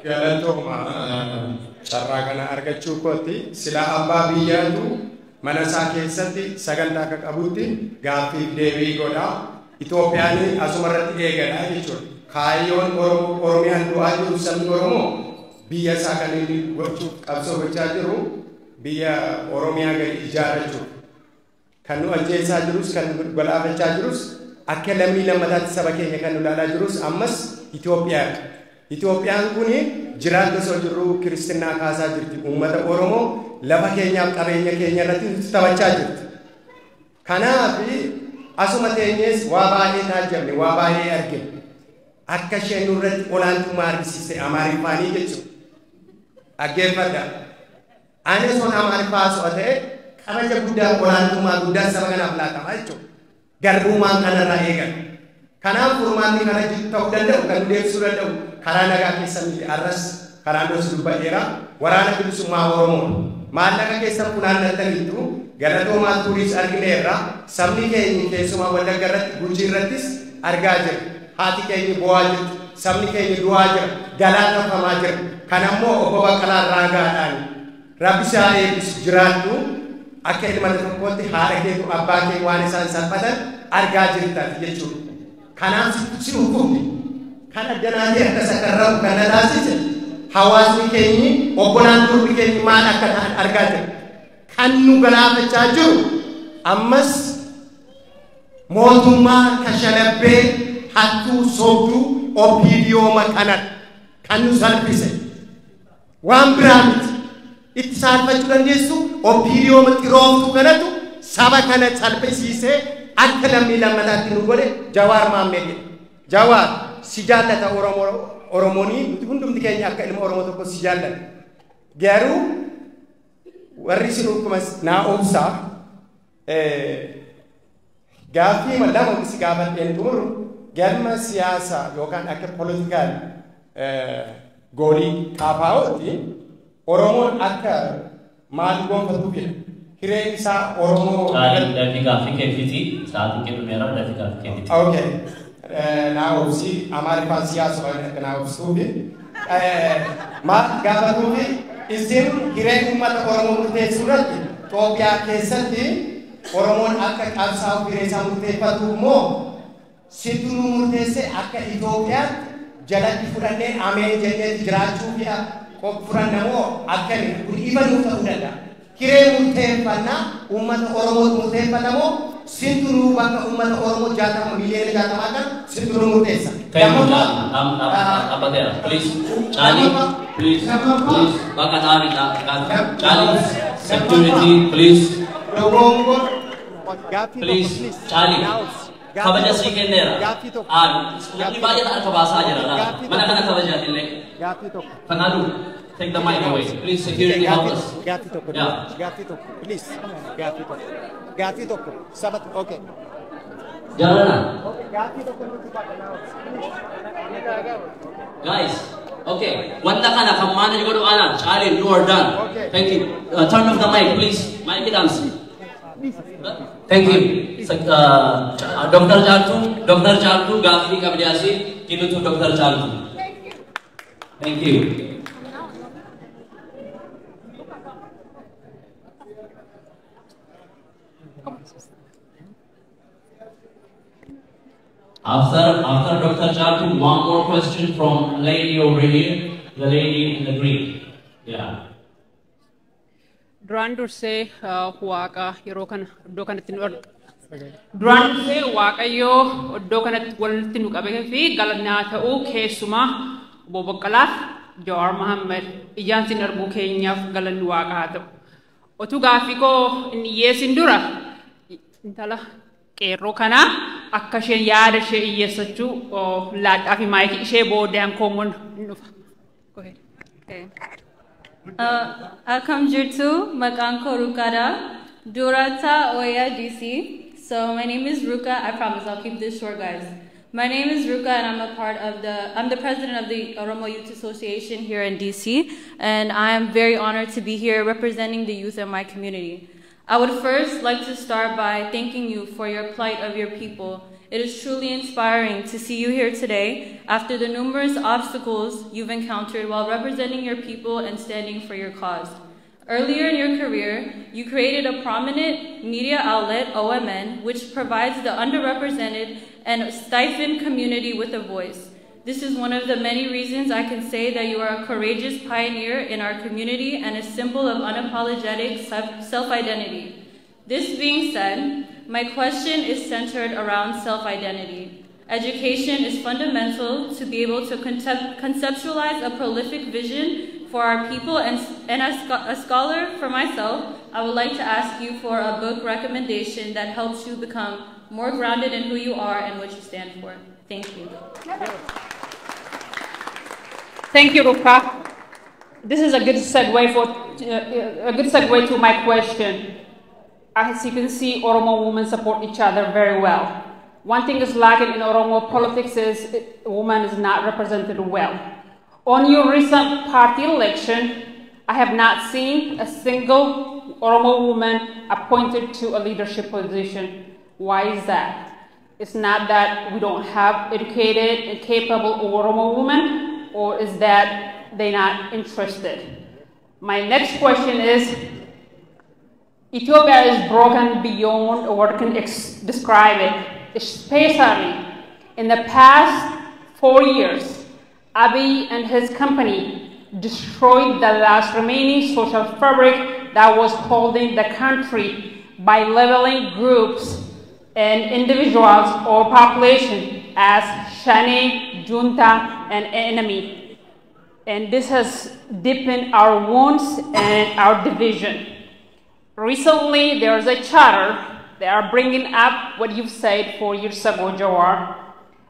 Galatoma carraa kana argachuu kooti sila abbaa biyyaatu mana isaa keessatti sagantaa akka qabutti gaaffiif deebii godha Itoophiyaan asumarratti eegadha jechuudha. Kaayyoon Oromiyaan du'aa jiru sabni Oromoo biyya isaa kan inni gochuuf qabsoo gochaa jiru biyya Oromiyaa gadi ijaarrachuuf kan nu ajjeesaa jirus kan galaafachaa jirus akka lammii lammataatti saba keenya kan nu ilaalaa jirus ammas Itoophiyaadha. Itoophiyaan kun jiraata osoo jirru Kiristinnaa kaasaa jirti. Uummata Oromoo lafa keenyaaf qabeenya keenya irratti taphachaa jirti. Kanaaf asuma teenyees waa baay'ee taajjabne waa baay'ee argine. Akka isheen nurratti olaantummaa argisiiste Amaariffaan jechuudha. Dhaggeeffadha. Ani osoo Amaariffaa osoo ta'e kabaja guddaa olaantummaa guddaa saba kanaaf laatama jechuudha. Garbummaan kanarraa eegala. Kanaaf furmaanni kana jiru ta'uu danda'u kan deebisuu danda'u karaa nagaa keessa miti arras karaa ndoos dubbadheera waraana bilisummaa Oromoo maallaqa keessa funaannataniitu galatoomaa tuuriis argineerra sabni keenya keessumaa Wallagga irratti Gujii irrattis argaa jira haati keenya bo'aa jirti sabni keenya du'aa jira galaatafamaa jira kan ammoo obbo Baqqalaa Raagaadhaan Rabbi isaa eebbisu jiraattu akka ilma tokkootti haadha keetu abbaa kee waan isaan salphatan argaa jirtan jechuudha. Kanaaf si hukumti kan addanaatee akka sakarramu kan taasise hawaasni keenyi obbolaan durbi keenyi maal akka ta'an argaa jira. Kan nu galaafachaa jiru ammas mootummaa kashalabbee hattuu sobduu OPDO maqanan kan nu salphise waan biraa miti itti saalfachuu dandeessu OPDO xirooftuu kanatu saba kana salphisiisee akka lammii lammataatti nu godhe Jawaar Mohammed Jawaar si jaallata Oromoonii hundumti keenya akka ilma Oromoo tokko si jaallata garuu warri sin hukkuma naa obsaa gaaffii lama si gaafadheen xumuru galma siyaasaa yookaan akka politikaal goolii qaafaa'ootti Oromoon akka maal gonfatu jedha. Hireen isaa Oromoo Dafiga fikirfiti saat ini merah dafiga fikirfiti. Okay. Now si Amaariffaan siyaasa kana obsuufi maal gaafatuufi isin hireen uummata Oromoo murteessuudhaatti Itoophiyaa keessatti Oromoon akka qabsaa'u hiree isaa murteeffatu immoo situ nu murteesse akka Itoophiyaatti jalatti fudhannee ameen jennee jiraachuu fi fudhannamoo akkami kun ifa nuuf ta'uu danda'a. Hiree murteeffannaa uummata Oromoo murteeffatamoo sintu nu bakka uummata Oromoo jaatama miliyoona jaatamaa kan sintu nu murteessa. Apa dia? Please, Charlie, please, bakal nabi Charlie, security, please, please, Charlie. Kabaja sedikit nera. Ini banyak tak kebahasa aja lah. Mana kana kabaja ini? Pengaruh. Take the mic away. Please, security help us. Please. Gati toko. Sabat, okay. Jalan. Guys, okay. Wanda kana kamana juga doa anak. Charlie, you are done. Thank you. Turn off the mic, please. Mic it on. Thank you. Dr. Jaltu, Gafri Kabadiasi, Kinu to Dr. Jaltu. Thank you. After Dr. Jaltu, one more question from a lady over here, the lady in the green. Yeah. Duraan dursee waaqa yeroo kana iddoo kanatti nu duraan dursee waaqayyoo iddoo kanatti walitti nu qabee fi galanaa ta'uu keessumaa obbo Baqqalaaf Jawaar Mohammed ijaan sin arguu keenyaaf galanni waaqaa ta'u. Otuu gaaffii koo inni dhiyeessin dura intala qeerroo kanaa akka isheen yaada ishee dhiyeessachuu laadhaa fi maayikii ishee boodaan koomon hin dhufa. Akam jirtu Makanko Rukada Durata Oya DC. So my name is Ruka. I promise I'll keep this short, guys. My name is Ruka, and I'm the president of the Oromo Youth Association here in DC, and I am very honored to be here representing the youth in my community. I would first like to start by thanking you for your plight of your people It is truly inspiring to see you here today after the numerous obstacles you've encountered while representing your people and standing for your cause. Earlier in your career, you created a prominent media outlet, OMN, which provides the underrepresented and stifled community with a voice. This is one of the many reasons I can say that you are a courageous pioneer in our community and a symbol of unapologetic self-identity. This being said, my question is centered around self-identity. Education is fundamental to be able to conceptualize a prolific vision for our people, and as a scholar for myself, I would like to ask you for a book recommendation that helps you become more grounded in who you are and what you stand for. Thank you. Thank you, Ruka. This is a good segue to my question. As you can see, Oromo women support each other very well. One thing is lacking in Oromo politics is women is not represented well. On your recent party election, I have not seen a single Oromo woman appointed to a leadership position. Why is that? It's not that we don't have educated and capable Oromo women, or is that they're not interested? My next question is, Ethiopia is broken beyond what can describe it, especially in the past 4 years. Abiy and his company destroyed the last remaining social fabric that was holding the country by labeling groups and individuals or population as Shane, junta, and enemy. And this has deepened our wounds and our division. Recently, there is a charter. They are bringing up what you've said 4 years ago, Jawar.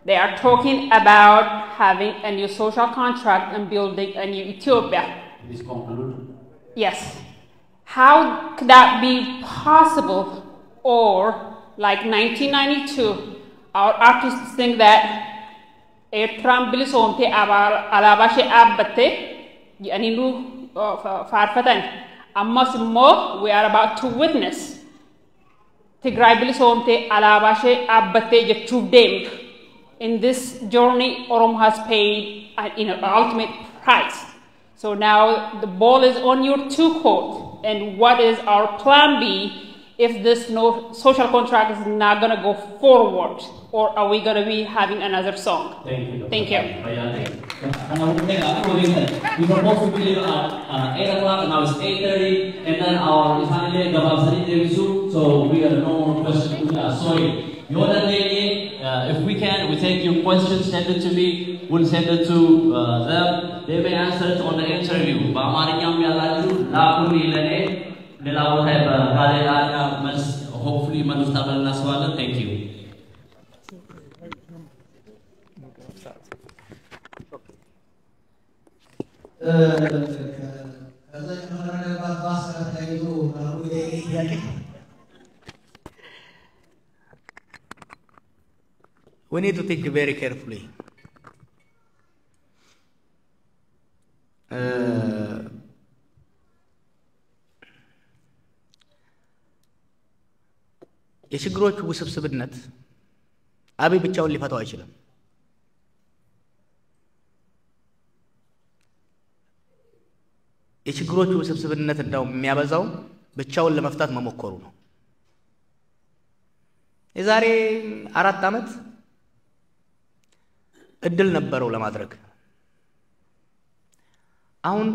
They are talking about having a new social contract and building a new Ethiopia. Please conclude. Yes. How could that be possible? Or, like 1992, our artists think that Ertram bilisomte alabashe abbate, yaninu farfatan. Ammasimo, we are about to witness Tigray bilisomte alabashe abbate jechuuf deemtu. In this journey, Oromo has paid an ultimate price. So now the ball is on your two court. And what is our plan B if this no social contract is not going to go forward? Or are we going to be having another song? Thank you. Thank you. We supposed to be at 8 o'clock, and now it's 8:30, and then our Ifanile Gababsari Devisu, so we have no more questions. Sorry. If we can, we take your questions, send it to me, we'll send it to them. They may answer it on the interview. Hopefully, thank you. We need to think very carefully. የችግሮቹ ውስብስብነት አብይ ብቻውን ሊፈታው አይችልም። የችግሮቹ ውስብስብነት እንደው የሚያበዛው ብቻውን ለመፍታት መሞከሩ ነው። የዛሬ 4 ዓመት እድል ነበረው ለማድረግ። አሁን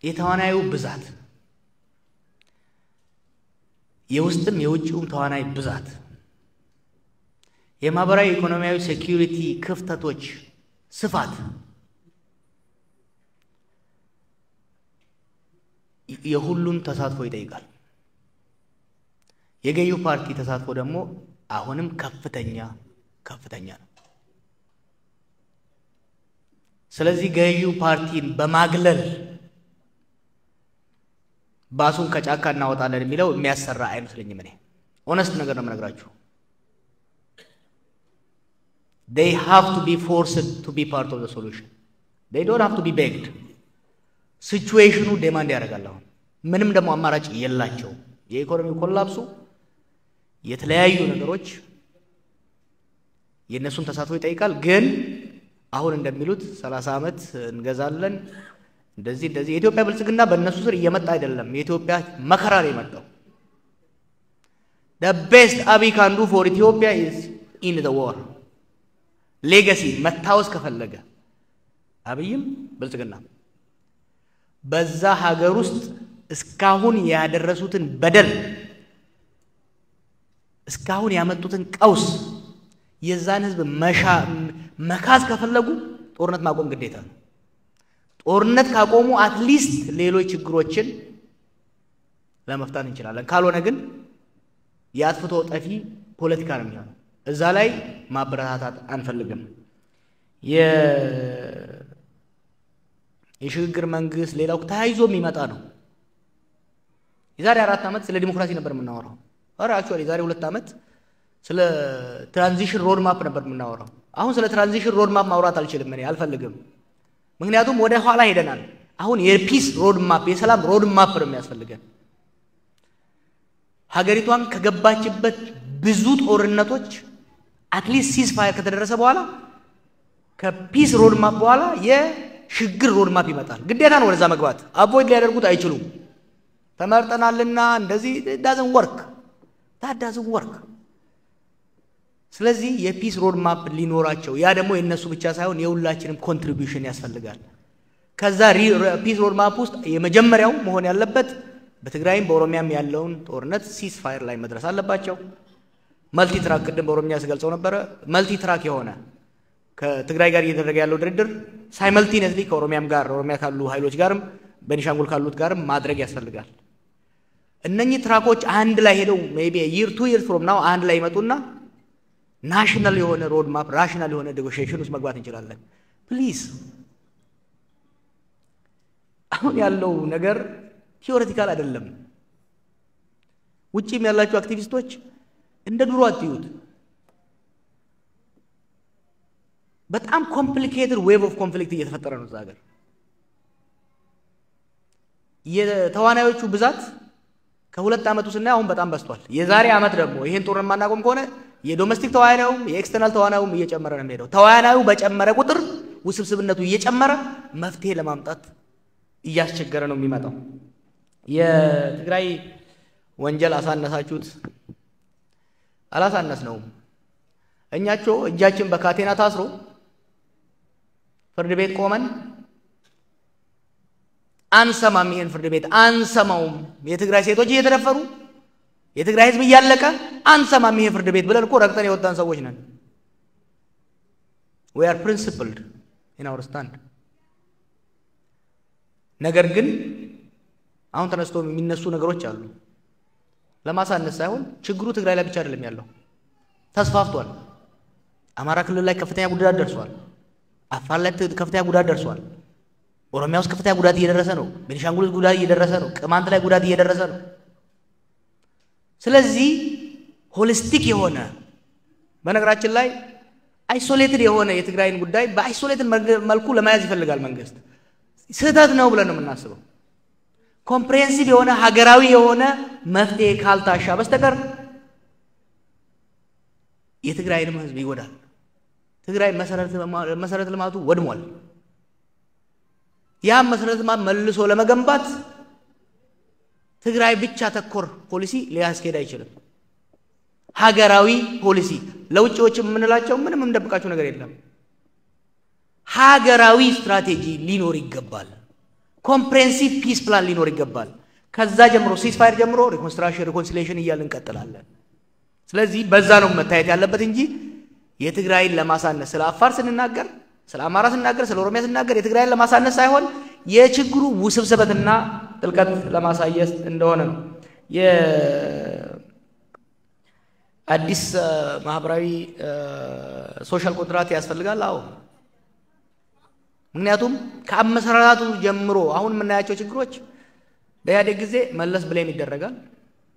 የተዋናዩ ብዛት የውስጥም የውጭውም ተዋናይ ብዛት የማህበራዊ ኢኮኖሚያዊ ሴኩሪቲ ክፍተቶች ስፋት የሁሉን ተሳትፎ ይጠይቃል። የገዢው ፓርቲ ተሳትፎ ደግሞ አሁንም ከፍተኛ ነው። ስለዚህ ገዢው ፓርቲን በማግለል ባሱን ከጫካ እናወጣለን የሚለው የሚያሰራ አይመስለኝም። እኔ ሆነስት ነገር ነው የምነግራችሁ። They have to be forced to be part of the solution. They don't have to be begged. ሲቹዌሽኑ ዴማንድ ያደርጋል። አሁን ምንም ደግሞ አማራጭ የላቸው። የኢኮኖሚ ኮላፕሱ የተለያዩ ነገሮች የነሱን ተሳትፎ ይጠይቃል። ግን አሁን እንደሚሉት 30 ዓመት እንገዛለን እንደዚህ የኢትዮጵያ ብልጽግና በእነሱ ስር እየመጣ አይደለም። የኢትዮጵያ መከራ ነው የመጣው። The best Abiy can do for Ethiopia is in the war. Legacy መታወስ ከፈለገ አብይም ብልጽግና በዛ ሀገር ውስጥ እስካሁን ያደረሱትን በደል እስካሁን ያመጡትን ቀውስ የዛን ህዝብ መካዝ ከፈለጉ ጦርነት ማቆም ግዴታ ነው። ጦርነት ካቆሙ አትሊስት ሌሎች ችግሮችን ለመፍታት እንችላለን። ካልሆነ ግን ያጥፍቶ ጠፊ ፖለቲካ ነው የሚሆነው። እዛ ላይ ማበረታታት አንፈልግም። የሽግግር መንግስት ሌላው ተያይዞ የሚመጣ ነው። የዛሬ 4 ዓመት ስለ ዲሞክራሲ ነበር የምናወራው። አክቹአሊ የዛሬ 2 ዓመት ስለ ትራንዚሽን ሮድ ማፕ ነበር የምናወራው። አሁን ስለ ትራንዚሽን ሮድ ማፕ ማውራት አልችልም፣ እኔ አልፈልግም። ምክንያቱም ወደ ኋላ ሄደናል። አሁን የፒስ ሮድ ማፕ የሰላም ሮድ ማፕ ነው የሚያስፈልገን። ሀገሪቷን ከገባችበት ብዙ ጦርነቶች አትሊስት ሲዝ ፋየር ከተደረሰ በኋላ ከፒስ ሮድ ማፕ በኋላ የሽግግር ሮድ ማፕ ይመጣል። ግዴታ ነው ወደዛ መግባት። አቮይድ ሊያደርጉት አይችሉም። ተመርጠናልና እንደዚህ ዳዝንት ወርክ። ስለዚህ የፒስ ሮድ ማፕ ሊኖራቸው ያ ደግሞ የነሱ ብቻ ሳይሆን የሁላችንም ኮንትሪቢዩሽን ያስፈልጋል። ከዛ ፒስ ሮድ ማፕ ውስጥ የመጀመሪያው መሆን ያለበት በትግራይም በኦሮሚያም ያለውን ጦርነት ሲዝ ፋየር ላይ መድረስ አለባቸው። መልቲ ትራክ ቅድም በኦሮሚያ ስገልጸው ነበረ። መልቲ ትራክ የሆነ ከትግራይ ጋር እየተደረገ ያለው ድርድር ሳይመልቲነስሊ ከኦሮሚያም ጋር ኦሮሚያ ካሉ ኃይሎች ጋርም በኒሻንጉል ካሉት ጋርም ማድረግ ያስፈልጋል። እነኚህ ትራኮች አንድ ላይ ሄደው ሜቢ year 2 years from now አንድ ላይ ይመጡና ናሽናል የሆነ ሮድ ማፕ ራሽናል የሆነ ኔጎሺዬሽን ውስጥ መግባት እንችላለን። ፕሊዝ አሁን ያለው ነገር ቲዮሬቲካል አይደለም። ውጪም ያላችሁ አክቲቪስቶች እንደ ድሮ አትዩት። በጣም ኮምፕሊኬትድ ዌቭ ኦፍ ኮንፍሊክት እየተፈጠረ ነው እዛ ሀገር። የተዋናዮቹ ብዛት ከ2 ዓመቱ ስናይ አሁን በጣም በዝቷል። የዛሬ ዓመት ደግሞ ይሄን ጦርነት ማናቆም ከሆነ የዶሜስቲክ ተዋናዩም የኤክስተርናል ተዋናዩም እየጨመረ ነው የሚሄደው። ተዋናዩ በጨመረ ቁጥር ውስብስብነቱ እየጨመረ መፍትሄ ለማምጣት እያስቸገረ ነው የሚመጣው። የትግራይ ወንጀል አሳነሳችሁት፣ አላሳነስ ነው። እኛቸው እጃችን በካቴና ታስሮ ፍርድ ቤት ቆመን አንሰማም። ይሄን ፍርድ ቤት አንሰማውም። የትግራይ ሴቶች እየተደፈሩ የትግራይ ህዝብ እያለቀ አንሰማም ይሄ ፍርድ ቤት ብለን እኮ ረግጠን የወጣን ሰዎች ነን። we are principled in our stand። ነገር ግን አሁን ተነስቶ የሚነሱ ነገሮች አሉ። ለማሳነስ ሳይሆን ችግሩ ትግራይ ላይ ብቻ አይደለም ያለው፣ ተስፋፍቷል። አማራ ክልል ላይ ከፍተኛ ጉዳት ደርሷል። አፋር ላይ ከፍተኛ ጉዳት ደርሷል። ኦሮሚያ ውስጥ ከፍተኛ ጉዳት እየደረሰ ነው። ቤኒሻንጉል ጉዳት እየደረሰ ነው። ቅማንት ላይ ጉዳት እየደረሰ ነው። ስለዚህ ሆሊስቲክ የሆነ በነገራችን ላይ አይሶሌትድ የሆነ የትግራይን ጉዳይ በአይሶሌትድ መልኩ ለማያዝ ይፈልጋል መንግስት። ስህተት ነው ብለን ነው የምናስበው። ኮምፕሬሄንሲቭ የሆነ ሀገራዊ የሆነ መፍትሄ ካልታሻ በስተቀር የትግራይንም ህዝብ ይጎዳል። ትግራይ መሰረተ ልማቱ ወድሟል። ያ መሰረተ ልማት መልሶ ለመገንባት ትግራይ ብቻ ተኮር ፖሊሲ ሊያስኬድ አይችልም። ሀገራዊ ፖሊሲ ለውጪዎች የምንላቸው ምንም እንደብቃቸው ነገር የለም። ሀገራዊ ስትራቴጂ ሊኖር ይገባል። ኮምፕሬሄንሲቭ ፒስ ፕላን ሊኖር ይገባል። ከዛ ጀምሮ ሲስፋየር ጀምሮ ሪኮንስትራክሽን ሪኮንሲሊዬሽን እያልን እንቀጥላለን። ስለዚህ በዛ ነው መታየት ያለበት እንጂ የትግራይን ለማሳነስ ስለ አፋር ስንናገር፣ ስለ አማራ ስንናገር፣ ስለ ኦሮሚያ ስንናገር የትግራይን ለማሳነስ ሳይሆን የችግሩ ውስብስበትና ጥልቀት ለማሳየት እንደሆነ ነው። የአዲስ ማህበራዊ ሶሻል ኮንትራክት ያስፈልጋል። አዎ፣ ምክንያቱም ከአመሰራራቱ ጀምሮ አሁን የምናያቸው ችግሮች በኢህአዴግ ጊዜ መለስ ብሌም ይደረጋል፣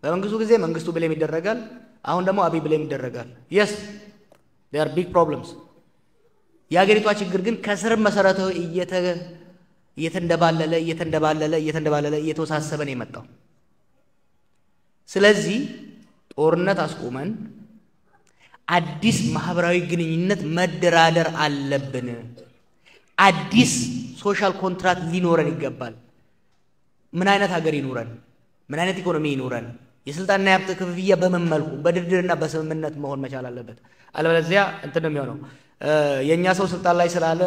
በመንግስቱ ጊዜ መንግስቱ ብሌም ይደረጋል፣ አሁን ደግሞ አብይ ብሌም ይደረጋል። yes there are big problems። የሀገሪቷ ችግር ግን ከስር መሰረቱ እየተንደባለለ እየተወሳሰበ ነው የመጣው። ስለዚህ ጦርነት አስቆመን አዲስ ማህበራዊ ግንኙነት መደራደር አለብን አዲስ ሶሻል ኮንትራክት ሊኖረን ይገባል ምን አይነት ሀገር ይኖረን ምን አይነት ኢኮኖሚ ይኖረን የስልጣንና የሀብት ክፍፍያ በምን መልኩ በድርድርና በስምምነት መሆን መቻል አለበት አለበለዚያ እንትን ነው የሚሆነው የኛ ሰው ስልጣን ላይ ስላለ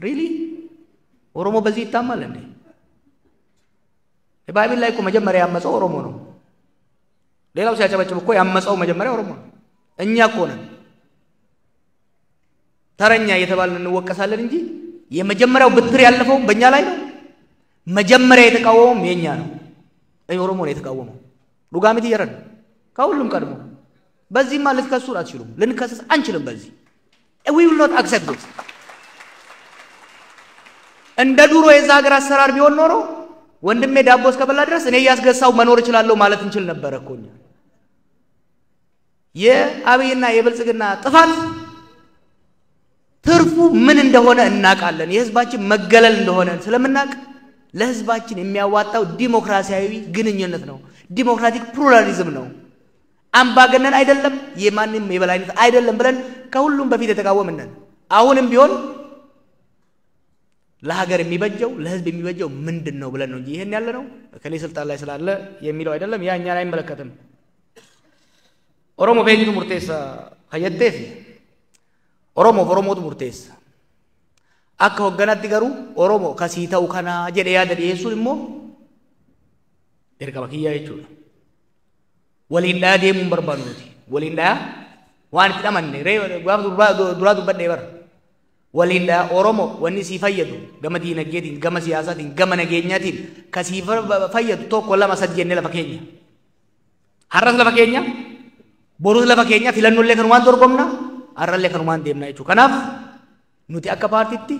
ሪሊ ኦሮሞ በዚህ ይታማል እንዴ ባይብል ላይ እኮ መጀመሪያ ያመፀው ኦሮሞ ነው ሌላው ሲያጨበጭብ እኮ ያመፀው መጀመሪያ ኦሮሞ ነው እኛ እኮ ነን ተረኛ እየተባልን እንወቀሳለን እንጂ የመጀመሪያው ብትር ያለፈው በእኛ ላይ ነው መጀመሪያ የተቃወመው የኛ ነው ኦሮሞ ነው የተቃወመው ሉጋሚት ይረን ከሁሉም ቀድሞ በዚህማ ልትከሱ አትችሉም ልንከሰስ አንችልም በዚህ we will not accept this እንደ ዱሮ የዛ ሀገር አሰራር ቢሆን ኖሮ ወንድሜ ዳቦ እስከበላ ድረስ እኔ ያስገሳው መኖር ይችላልው ማለት እንችል ነበር እኮኛ የአብይና የብልጽግና ጥፋት ትርፉ ምን እንደሆነ እናቃለን የህዝባችን መገለል እንደሆነ ስለምናቅ ለህዝባችን የሚያዋጣው ዲሞክራሲያዊ ግንኙነት ነው ዲሞክራቲክ ፕሉራሊዝም ነው አምባገነን አይደለም የማንም የበላይነት አይደለም ብለን ከሁሉም በፊት የተቃወምነን አሁንም ቢሆን ለሀገር የሚበጀው ለህዝብ የሚበጀው ምንድነው ብለን ነው እንጂ ይሄን ያለ ነው ከሌ ስልጣን ላይ ስላለ የሚለው አይደለም ያ እኛን አይመለከትም ኦሮሞ በእንቱ ሙርቴሳ ከየቴፍ ኦሮሞቱ ሙርቴሳ አከ ወገናት ይገሩ ኦሮሞ ከሲታው ከና ጀደ ያደ ኢየሱስ ሞ erga bakiyya jechuudha waliin dhaa deemuun barbaaduuti waliin dhaa waan itti dhamanne duraa dubbadhee bara waliin dhaa oromo wanni sii fayyadu gama diinagdeetiin gama siyaasaatiin gama nageenyaatiin ka sii fayyadu tokko lama sadi jennee lafa keenya har'as lafa keenya borus lafa keenya filannollee kanumaan dorgomna har'allee kanumaan deemna jechuudha kanaaf nuti akka paartiitti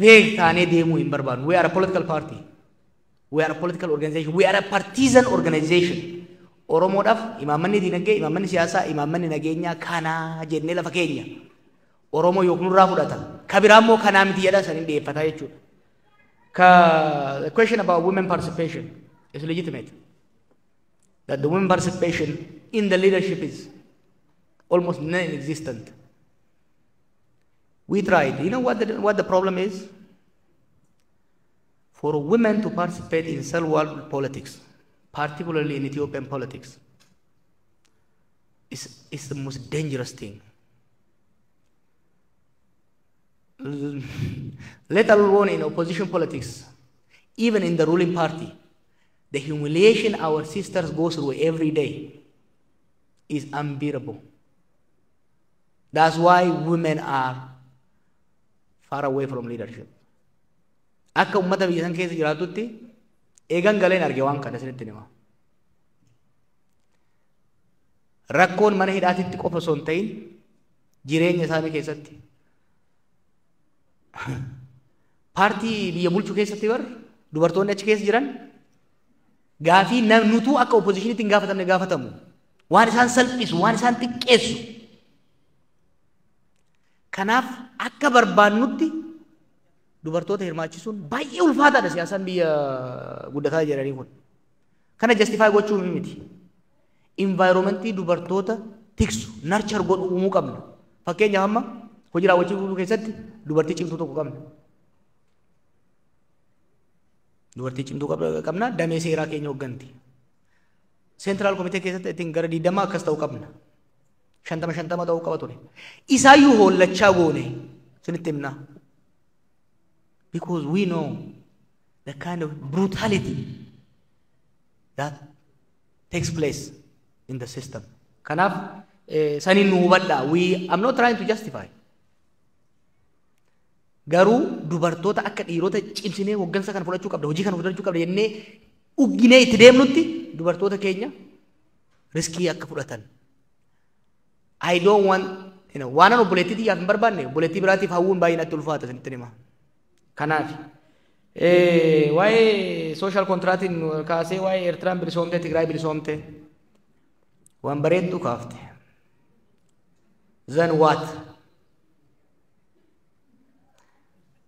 veeg taanee deemuu hin barbaadu we are a political party we are a political organization we are a partisan organization oromo daf imammanni dinagdee imammanni siyaasa imammanni nageenya kana jenne lafa keenya oromo yoknurra fudata kabiramo kana miti yada sanin deeffata jechuudha the question about women participation is legitimate that the women participation in the leadership is almost non-existent we tried you know what the problem is for women to participate in cell world politics, particularly in Ethiopian politics, is the most dangerous thing. Let alone in opposition politics, even in the ruling party, the humiliation our sisters go through every day is unbearable. That's why women are far away from leadership. akka ummata biyyan keessa jiraatutti eegan galeen arge waan kana sinitti nima rakkoon mana hidhaatitti qofa son ta'in jireenya isaanii keessatti paartii biyya bulchuu keessatti bar dubartoonni achi keessa jiran gaafii nutuu akka oppositionitti hin gaafatamne gaafatamu waan isaan salphisu waan isaan xiqqeessu kanaaf akka barbaannutti dubartoota hirmaachisuun baay'ee ulfaataadha siyaasaan biyya guddataa jiranii kun kana justify gochuu miti environmentii dubartoota tiksu nurture godhu uumuu qabna fakkeenyaaf amma hojii raawwachiisuu keessatti dubartii cimtuu tokko qabna dubartii cimtuu qabna damee seeraa keenya hogganti central committee keessatti ittiin gara 20 akkas ta'uu qabna 50 ta'uu qaba ture isaayyuu hollachaa goone sinitti himna because we know the kind of brutality that takes place in the system. Kanaf sanin nubadda I'm not trying to justify. Garu dubartoota akka dhiirota cimsinee hoggansa kan fudhachuu qabda hojii kan fudhachuu qabda jennee ugginee itti deemnutti dubartoota keenya riskii akka fudhatan. I don't want waan obboleettii yaaf hin barbaanne obboleettii biraatiif hawwuun baay'ee natti ulfaata sinitti hima. Kanaaf waa'ee social contracting kaasee waa'ee Eertiraan bilisoomte Tigraay bilisoomte waan bareeddu kaafte then what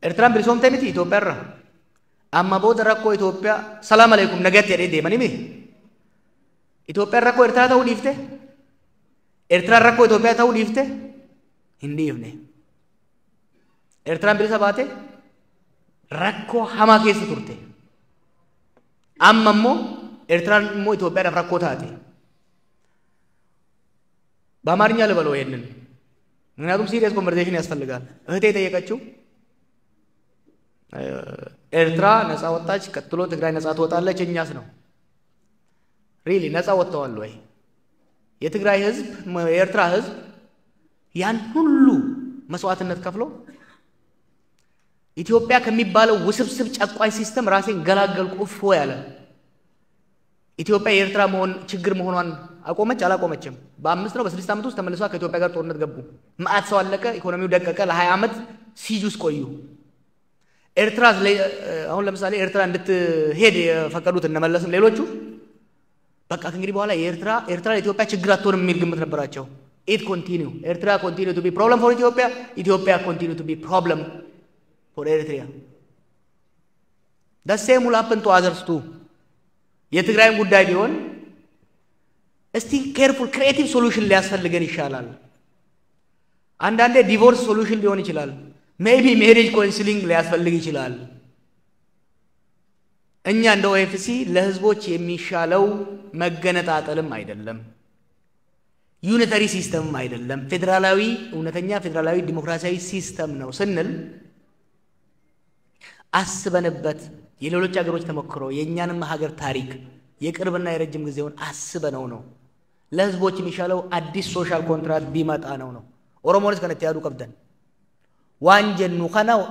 Eertiraan bilisoomte miti Itoophiyaarra amma booda rakkoo Itoophiyaa salaam aleikum nagatti jedhee deemanii miti Itoophiyaan rakkoo Eertiraa ta'uu dhiifte ኤርትራ ረኮ ኢትዮጵያ ታው ዲፍቴ እንዲፍኔ ኤርትራን ቢልሳ ባቴ ረኮ ሀማ ኬስ ቱርቴ አመሞ ኤርትራን ሞ ኢትዮጵያ ረኮ ታቴ በአማርኛ ልበለው ይሄንን ምክንያቱም ሲሪየስ ኮንቨርሴሽን ያስፈልጋል እህቴ ጠየቀችው ኤርትራ ነፃ ወጣች ቀጥሎ ትግራይ ነፃ ትወጣለች እኛስ ነው ሪሊ ነፃ ወጣዋል ወይ የትግራይ ህዝብ የኤርትራ ህዝብ ያን ሁሉ መስዋዕትነት ከፍሎ ኢትዮጵያ ከሚባለው ውስብስብ ጨቋይ ሲስተም ራሴን ገላገልኩ እፎ ያለ ኢትዮጵያ የኤርትራ ችግር መሆኗን አቆመች አላቆመችም በ5 ነው በ6 ዓመት ውስጥ ተመልሷ ከኢትዮጵያ ጋር ጦርነት ገቡ ማአት ሰው አለቀ ኢኮኖሚው ደቀቀ ለ20 ዓመት ሲጅ ውስጥ ቆዩ ኤርትራ አሁን ለምሳሌ ኤርትራ እንድትሄድ የፈቀዱት እነመለስም ሌሎቹ በቃ ከእንግዲህ በኋላ ኤርትራ ለኢትዮጵያ ችግር አትሆንም የሚል ግምት ነበራቸው it continue Eritrea continue to be problem for Ethiopia continue to be problem for Eritrea the same will happen to others too የትግራይም ጉዳይ ቢሆን እስቲ careful creative solution ሊያስፈልገን ይሻላል አንዳንዴ divorce solution ሊሆን ይችላል maybe marriage counseling ሊያስፈልግ ይችላል እኛ እንደ OFC ለህዝቦች የሚሻለው መገነጣጠልም አይደለም ዩኒታሪ ሲስተም አይደለም ፌደራላዊ እውነተኛ ፌደራላዊ ዲሞክራሲያዊ ሲስተም ነው ስንል አስበንበት የሌሎች ሀገሮች ተሞክሮ የኛንም ሀገር ታሪክ የቅርብና የረጅም ጊዜውን አስበነው ነው ለህዝቦች የሚሻለው አዲስ ሶሻል ኮንትራክት ቢመጣ ነው ኦሮሞንስ ከነተ ያዱ ቀብደን ዋንጀኑ ከናው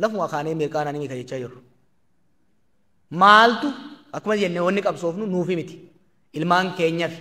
ለፍዋ ካኔ ሜርቃናኒ ከየቻየሩ ማልቱ አክመ የነ ወኒ ቀብሶፍኑ ኑፊ ሚቲ ኢልማን ኬኛፍ